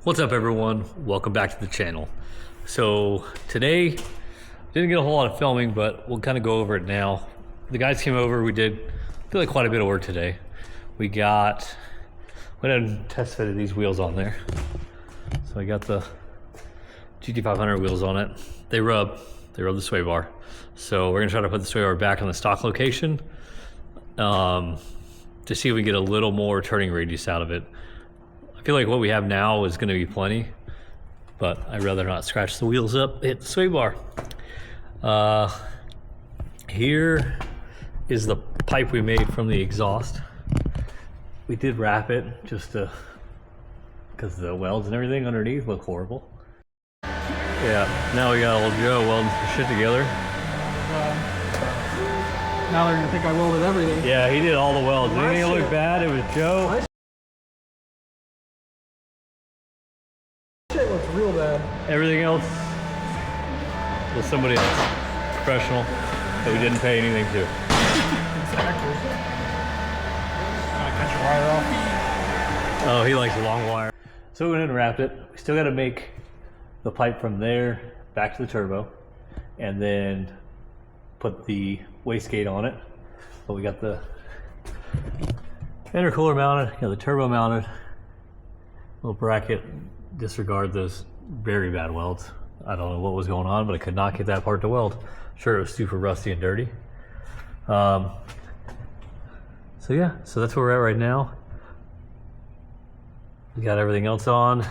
What's up everyone? Welcome back to the channel. So today, didn't get a whole lot of filming, but we'll kind of go over it now. The guys came over, we did like quite a bit of work today. Went ahead and test fitted these wheels on there. So I got the GT500 wheels on it. They rub the sway bar. So we're gonna try to put the sway bar back on the stock location to see if we can get a little more turning radius out of it. I feel like what we have now is going to be plenty, but I'd rather not scratch the wheels up, hit the sway bar. Here is the pipe we made from the exhaust. We did wrap it just because the welds and everything underneath look horrible. Yeah, now we got old Joe welding some shit together. Now they're going to think I welded everything. Yeah, he did all the welds. Anything look bad, it was Joe. Shit looks real bad. Everything else was somebody else, professional, that we didn't pay anything to. Exactly. Gotta cut your wire off. Oh, he likes a long wire. So we went ahead and wrapped it. We still got to make the pipe from there back to the turbo, and then put the wastegate on it. But we got the intercooler mounted, got the turbo mounted, little bracket. Disregard those very bad welds. I don't know what was going on, but I could not get that part to weld. Sure, it was super rusty and dirty. So yeah, so that's where we're at right now. We got everything else on.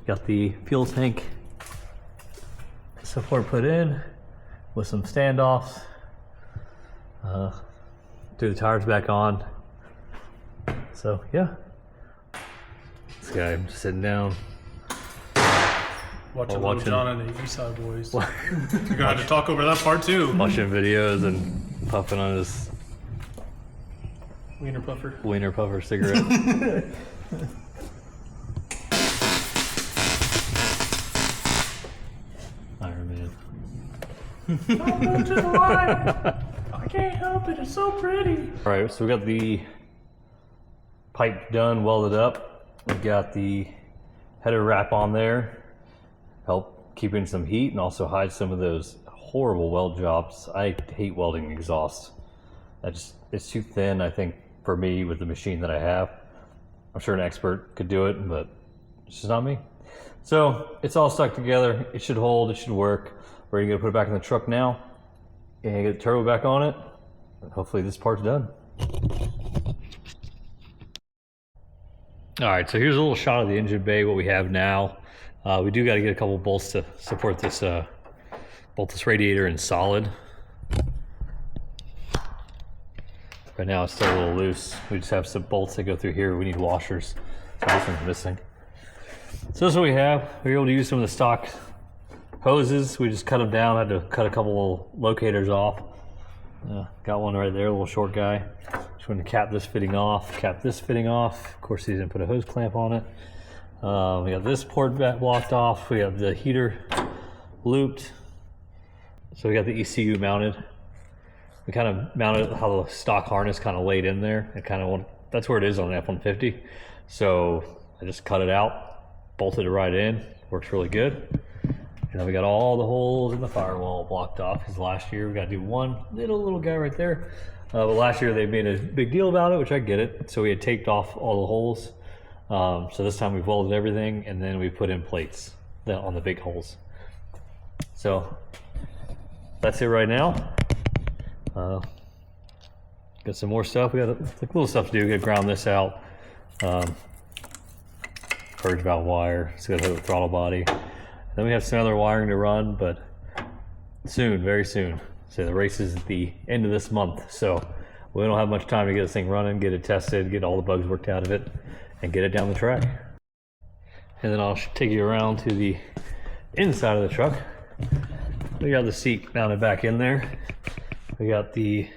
Got the fuel tank support put in with some standoffs. Threw the tires back on. So yeah. This guy, I'm just sitting down. Watching Little John and the Eastside Boys. You got to talk over that part too. Watching videos and puffing on his Wiener puffer cigarette. Iron Man. Don't go to the line. I can't help it. It's so pretty. All right, so we got the pipe done, welded up. We got the header wrap on there, help keeping some heat and also hide some of those horrible weld jobs. I hate welding exhaust. It's too thin, I think, for me with the machine that I have. I'm sure an expert could do it, but it's just not me. So it's all stuck together. It should hold, it should work. We're gonna put it back in the truck now and get the turbo back on it. And hopefully this part's done. All right, so here's a little shot of the engine bay, what we have now. We do got to get a couple bolts to support this, bolt this radiator in solid. Right now it's still a little loose. We just have some bolts that go through here. We need washers, so this one's missing. So this is what we have. We were able to use some of the stock hoses. We just cut them down, had to cut a couple of locators off. Got one right there, a little short guy. Just going to cap this fitting off, cap this fitting off. Of course, he didn't put a hose clamp on it. We got this port blocked off. We have the heater looped. So we got the ECU mounted. We kind of mounted how the stock harness kind of laid in there. That's where it is on an F-150. So I just cut it out, bolted it right in. Works really good. And then we got all the holes in the firewall blocked off, because last year we got to do one little guy right there. But last year they made a big deal about it, which I get it. So we had taped off all the holes. So this time we've welded everything, and then we put in plates on the big holes. So that's it right now. Got some more stuff. We got little stuff to do. We got to ground this out. Purge valve wire. Still got to hit the throttle body. Then we have some other wiring to run, but soon, very soon. So the race is at the end of this month, so we don't have much time to get this thing running, get it tested, get all the bugs worked out of it, and get it down the track. And then I'll take you around to the inside of the truck. We got the seat mounted back in there. We got the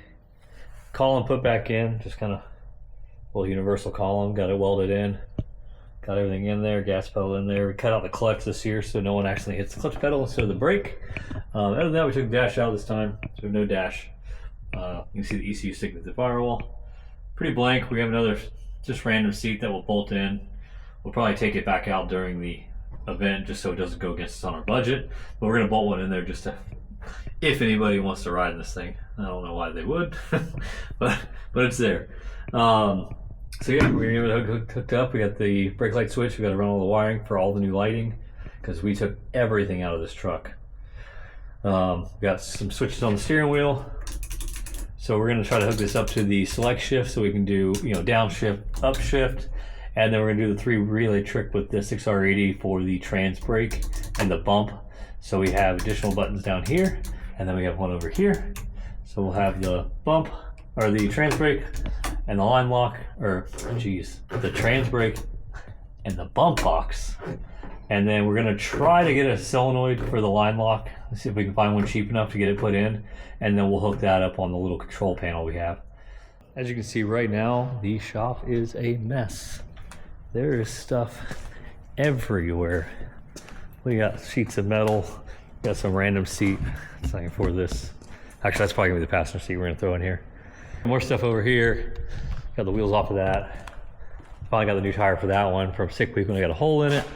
column put back in, just kind of a little universal column, got it welded in. Got everything in there, gas pedal in there. We cut out the clutch this year so no one actually hits the clutch pedal instead of the brake. Other than that, we took the dash out this time, so we have no dash. You can see the ECU sticking to the firewall. Pretty blank. We have another just random seat that will bolt in. We'll probably take it back out during the event just so it doesn't go against us on our budget. But we're gonna bolt one in there just to, if anybody wants to ride in this thing. I don't know why they would, but it's there. So yeah, we're gonna get it hooked up. We got the brake light switch. We got to run all the wiring for all the new lighting because we took everything out of this truck. We got some switches on the steering wheel. So we're gonna try to hook this up to the select shift so we can do, you know, downshift, upshift, and then we're gonna do the 3 relay trick with the 6R80 for the trans brake and the bump. So we have additional buttons down here, and then we have one over here. So we'll have the bump, or the trans brake, and the line lock, or geez, the trans brake and the bump box. And then we're gonna try to get a solenoid for the line lock. Let's see if we can find one cheap enough to get it put in. And then we'll hook that up on the little control panel we have. As you can see right now, the shop is a mess. There is stuff everywhere. We got sheets of metal, got some random seat, something for this. Actually, that's probably gonna be the passenger seat we're gonna throw in here. More stuff over here. Got the wheels off of that. Finally got the new tire for that one from Sick Week when I got a hole in it.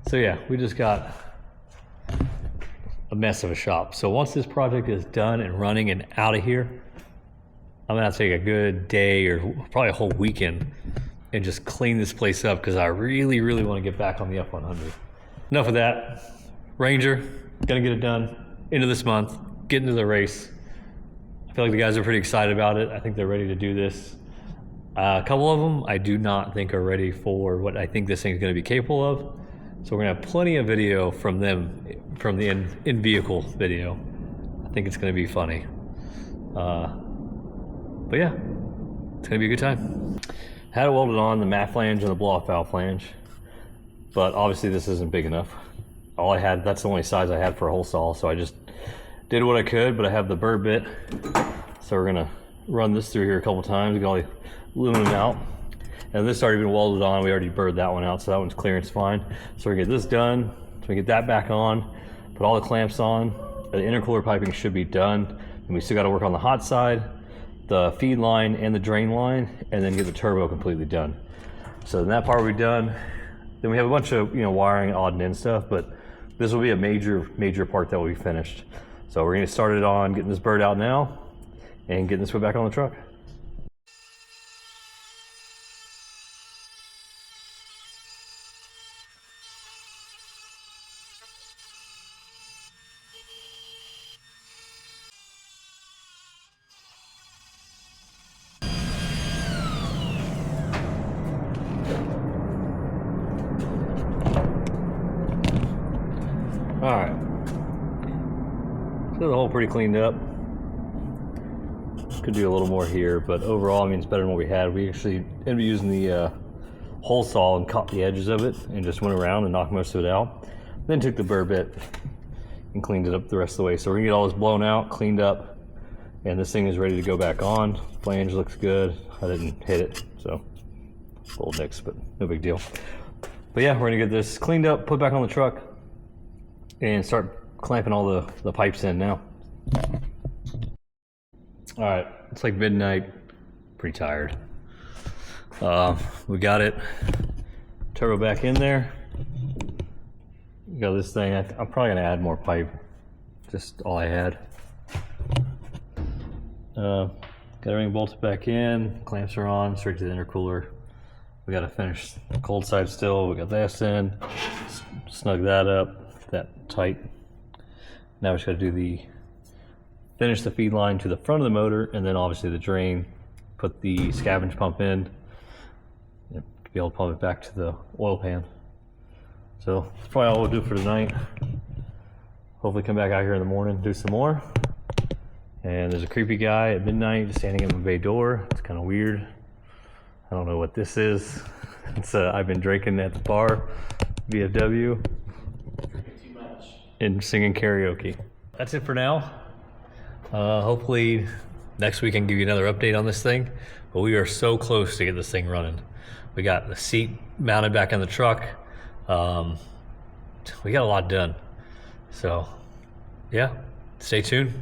So yeah, we just got a mess of a shop. So once this project is done and running and out of here, I'm gonna have to take a good day or probably a whole weekend and just clean this place up because I really, really want to get back on the F100. Enough of that. Ranger, gonna get it done into this month, get into the race. I feel like the guys are pretty excited about it. I think they're ready to do this. A couple of them I do not think are ready for what I think this thing's gonna be capable of. So we're gonna have plenty of video from them, from the in-vehicle video. I think it's gonna be funny. But yeah, it's gonna be a good time. Had it welded on, the mat flange and the blow-off valve flange, but obviously this isn't big enough. All I had, that's the only size I had for a hole saw, so I just did what I could, but I have the burr bit, so we're gonna run this through here a couple times, get all the aluminum out. And this has already been welded on, we already burred that one out, so that one's clearance fine. So we get this done, so we get that back on, put all the clamps on, the intercooler piping should be done, and we still gotta work on the hot side, the feed line and the drain line, and then get the turbo completely done. So then that part will be done. Then we have a bunch of, you know, wiring, odd and end stuff, but this will be a major part that will be finished. So we're gonna get started on getting this bird out now and getting this put back on the truck. All right, so the hole pretty cleaned up. Could do a little more here, but overall, I mean, it's better than what we had. We actually ended up using the hole saw and caught the edges of it and just went around and knocked most of it out. Then took the burr bit and cleaned it up the rest of the way. So we're gonna get all this blown out, cleaned up, and this thing is ready to go back on. Flange looks good. I didn't hit it, so a little nicks, but no big deal. But yeah, we're gonna get this cleaned up, put back on the truck, and start clamping all the pipes in now. All right, it's like midnight, pretty tired. We got it, turbo back in there. We got this thing, I'm probably gonna add more pipe, just all I had. Got everything bolted back in, clamps are on, straight to the intercooler. We gotta finish the cold side still, we got this in, snug that up, that tight. Now we just gotta do finish the feed line to the front of the motor, and then obviously the drain, put the scavenge pump in, to be able to pump it back to the oil pan. So that's probably all we'll do for tonight. Hopefully come back out here in the morning, do some more. And there's a creepy guy at midnight just standing at my bay door. It's kind of weird. I don't know what this is. It's I've been drinking at the bar, VFW, and singing karaoke. That's it for now. Hopefully next week I can give you another update on this thing, but we are so close to get this thing running. We got the seat mounted back on the truck. We got a lot done. So yeah, stay tuned.